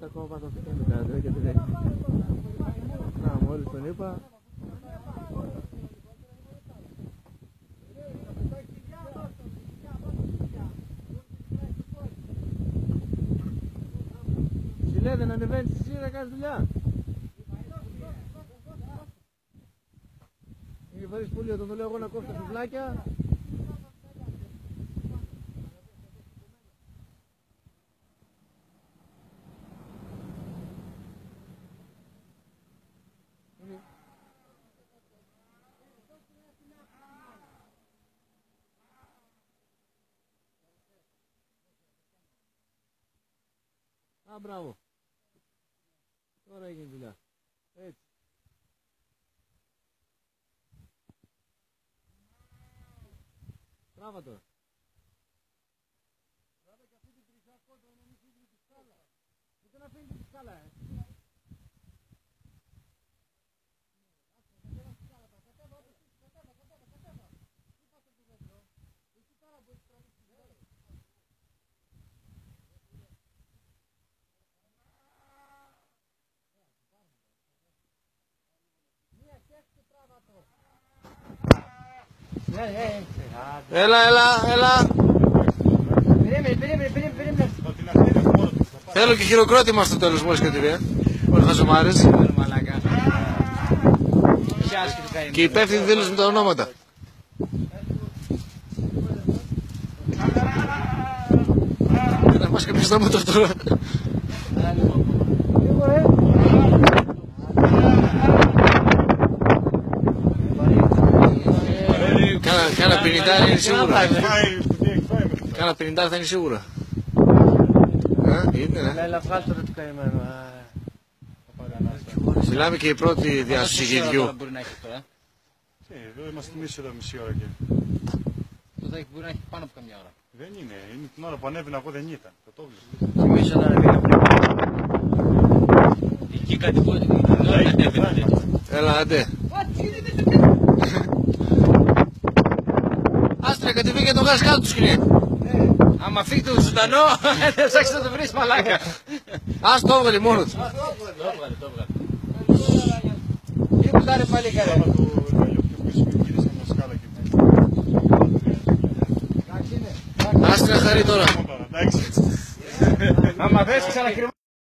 Κοίτα ακόμα πάνω αυτό κάνει κάτι, γιατί δεν. Να, μόλις τον είπα. Συλλέ, δεν ανεβαίνεις εσύ να κάνεις δουλειά. Είχε φέρεις πολύ, όταν το λέω εγώ να κόψω τα σουβλάκια. Α, μπράβο. Τώρα έγινε δουλειά. Έτσι. Τράβα τώρα. Τράβα και αυτή την τρισιά κόντρα να μην φύγει τη σκάλα. Ούτε να φύγει τη σκάλα, Έλα. Περίμενε. Θέλω και χειροκρότημα στο τέλος μόλις κατηρία. Όλοι χαζομάρες. Και υπεύθυνοι δήλωση με τα ονόματα. Έλα, μας κάποιος τα μότο τώρα. Κάνα 50 είναι σίγουρα. Κάνα 50 θα είναι σίγουρα. Είναι, ναι. Μιλάμε και η πρώτη διάσωση γυριού. Εδώ είμαστε εμείς εδώ μισή ώρα και... Τότε μπορεί να έχει πάνω από καμιά ώρα. Δεν είναι, είναι την ώρα που ανέβαινα εγώ δεν ήταν. Το θυμίσω να ανέβαινα πριν. Εκεί κάτι που ανέβαινα. Έλα, άντε. Άστρα, κατεβεί και το γάζ κάτω του σκηνή. Άμα φύγει το ζωντανό, δεν ψάξεις να το βρεις μαλάκα. Ας το έβγαλε μόνο του. Το έβγαλε. Τι πουλάρε πάλι καλά. Άστρα, χαρεί τώρα. Άμα δες ξανακριβώ.